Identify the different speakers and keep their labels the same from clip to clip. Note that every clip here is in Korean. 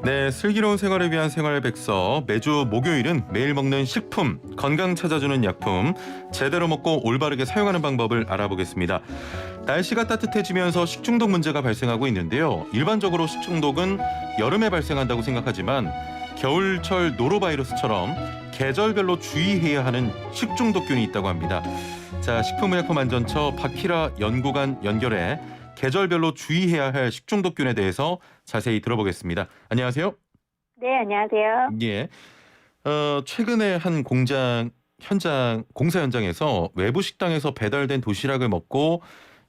Speaker 1: 네, 슬기로운 생활을 위한 생활 백서. 매주 목요일은 매일 먹는 식품, 건강 찾아주는 약품, 제대로 먹고 올바르게 사용하는 방법을 알아보겠습니다. 날씨가 따뜻해지면서 식중독 문제가 발생하고 있는데요. 일반적으로 식중독은 여름에 발생한다고 생각하지만 겨울철 노로바이러스처럼 계절별로 주의해야 하는 식중독균이 있다고 합니다. 자, 식품의약품안전처 박희라 연구관 연결해 계절별로 주의해야 할 식중독균에 대해서 자세히 들어보겠습니다. 안녕하세요.
Speaker 2: 네, 안녕하세요.
Speaker 1: 예. 최근에 한 공사 현장에서 외부 식당에서 배달된 도시락을 먹고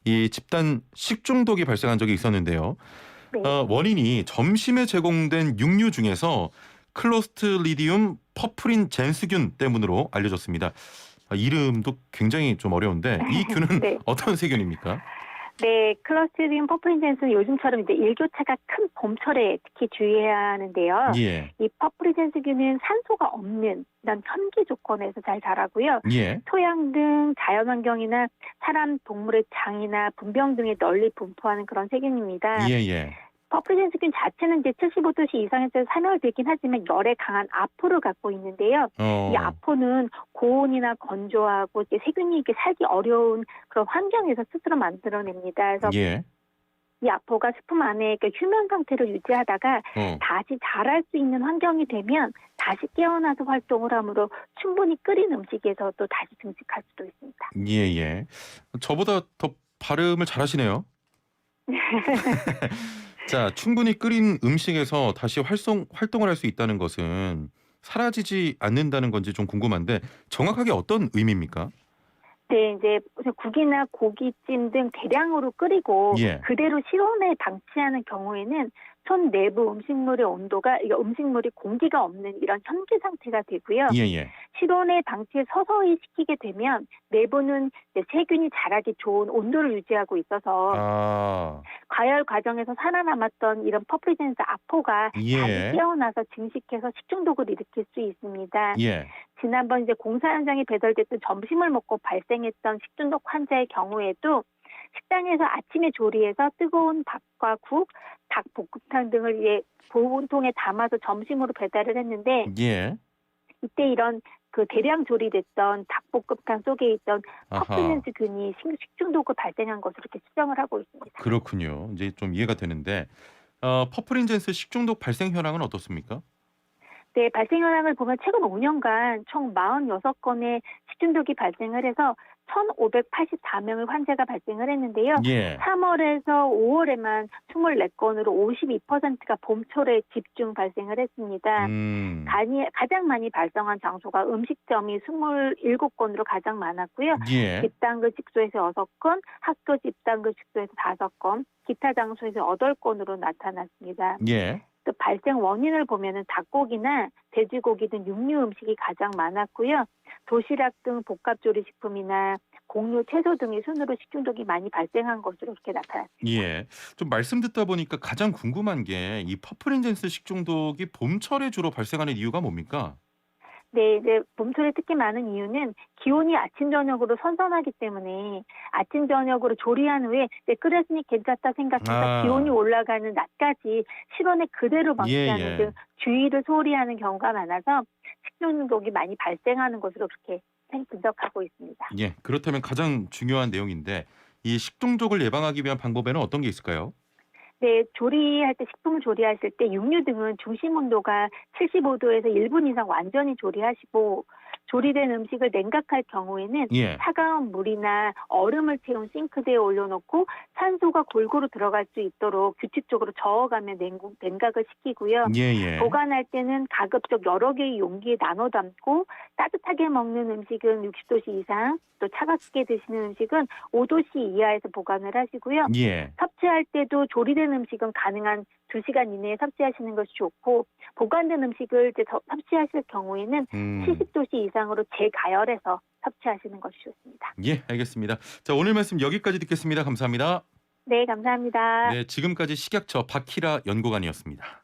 Speaker 1: 이 집단 식중독이 발생한 적이 있었는데요.
Speaker 2: 네.
Speaker 1: 원인이 점심에 제공된 육류 중에서 클로스트리디움 퍼프린 젠스균 때문으로 알려졌습니다. 이름도 굉장히 좀 어려운데 이 균은
Speaker 2: 네.
Speaker 1: 어떤 세균입니까?
Speaker 2: 네, 클러스트리디움 퍼프린젠스는 요즘처럼 이제 일교차가 큰 봄철에 특히 주의해야 하는데요.
Speaker 1: 예.
Speaker 2: 이 퍼프린젠스균은 산소가 없는 이런 현기 조건에서 잘 자라고요.
Speaker 1: 예.
Speaker 2: 토양 등 자연환경이나 사람, 동물의 장이나 분병 등에 널리 분포하는 그런 세균입니다.
Speaker 1: 예.
Speaker 2: 퍼프린젠스균 자체는 이제 75도씨 이상에서 산화되긴 하지만 열에 강한 아포를 갖고 있는데요. 이 아포는 고온이나 건조하고 이제 세균이 이렇게 살기 어려운 그런 환경에서 스스로 만들어냅니다. 그래서
Speaker 1: 예.
Speaker 2: 이 아포가 스품 안에 휴면 상태를 유지하다가
Speaker 1: 어.
Speaker 2: 다시 자랄 수 있는 환경이 되면 다시 깨어나서 활동을 하므로 충분히 끓인 음식에서 또 다시 증식할 수도 있습니다.
Speaker 1: 예. 저보다 더 발음을 잘하시네요. 자, 충분히 끓인 음식에서 다시 활동을 할 수 있다는 것은 사라지지 않는다는 건지 좀 궁금한데 정확하게 어떤 의미입니까?
Speaker 2: 네, 이제 국이나 고기찜 등 대량으로 끓이고
Speaker 1: 예.
Speaker 2: 그대로 실온에 방치하는 경우에는 손 내부 음식물의 온도가 음식물이 공기가 없는 이런 현기 상태가 되고요.
Speaker 1: 예.
Speaker 2: 실온에 방치해 서서히 식히게 되면 내부는 이제 세균이 자라기 좋은 온도를 유지하고 있어서 과열 과정에서 살아남았던 이런 퍼프린젠스 아포가
Speaker 1: 예.
Speaker 2: 다시 깨어나서 증식해서 식중독을 일으킬 수 있습니다.
Speaker 1: 예.
Speaker 2: 지난번 이제 공사 현장에 배달됐던 점심을 먹고 발생했던 식중독 환자의 경우에도 식당에서 아침에 조리해서 뜨거운 밥과 국, 닭볶음탕 등을 보온통에 담아서 점심으로 배달을 했는데
Speaker 1: 예.
Speaker 2: 이때 이런 그 대량 조리됐던 닭볶음탕 속에 있던 퍼프린젠스균이 식중독을 발생한 것으로 이렇게 추정을 하고 있습니다.
Speaker 1: 그렇군요. 이제 좀 이해가 되는데 퍼프린젠스 식중독 발생 현황은 어떻습니까?
Speaker 2: 네, 발생 현황을 보면 최근 5년간 총 46건의 식중독이 발생을 해서 1,584명의 환자가 발생을 했는데요.
Speaker 1: 예.
Speaker 2: 3월에서 5월에만 24건으로 52%가 봄철에 집중 발생을 했습니다. 가장 많이 발생한 장소가 음식점이 27건으로 가장 많았고요.
Speaker 1: 예.
Speaker 2: 집단급 식소에서 6건, 학교 집단급 식소에서 5건, 기타 장소에서 8건으로 나타났습니다.
Speaker 1: 예.
Speaker 2: 또 발생 원인을 보면은 닭고기나 돼지고기 등 육류 음식이 가장 많았고요. 도시락 등 복합조리식품이나 곡류, 채소 등의 순으로 식중독이 많이 발생한 것으로 이렇게 나타났습니다.
Speaker 1: 예. 좀 말씀 듣다 보니까 가장 궁금한 게 이 퍼프린젠스 식중독이 봄철에 주로 발생하는 이유가 뭡니까?
Speaker 2: 네, 이제 봄철에 특히 많은 이유는 기온이 아침 저녁으로 선선하기 때문에 아침 저녁으로 조리한 후에 끓였으니 괜찮다 생각해서 기온이 올라가는 낮까지 실온에 그대로 방치하는 등 주의를 소홀히 하는 경우가 많아서 식중독이 많이 발생하는 것으로 그렇게 분석하고 있습니다.
Speaker 1: 예. 그렇다면 가장 중요한 내용인데 이 식중독을 예방하기 위한 방법에는 어떤 게 있을까요?
Speaker 2: 네, 조리할 때 식품을 조리하실 때 육류 등은 중심 온도가 75도에서 1분 이상 완전히 조리하시고 조리된 음식을 냉각할 경우에는 차가운 물이나 얼음을 채운 싱크대에 올려놓고 산소가 골고루 들어갈 수 있도록 규칙적으로 저어가며 냉각을 시키고요. 보관할 때는 가급적 여러 개의 용기에 나눠 담고 따뜻하게 먹는 음식은 60도씨 이상, 또 차갑게 드시는 음식은 5도씨 이하에서 보관을 하시고요. 섭취할 때도 조리된 음식은 가능한 2시간 이내에 섭취하시는 것이 좋고 보관된 음식을 이제 섭취하실 경우에는 70도씨 이상으로 재가열해서 섭취하시는 것이 좋습니다.
Speaker 1: 예, 알겠습니다. 자, 오늘 말씀 여기까지 듣겠습니다. 감사합니다.
Speaker 2: 네, 감사합니다.
Speaker 1: 네, 지금까지 식약처 박희라 연구관이었습니다.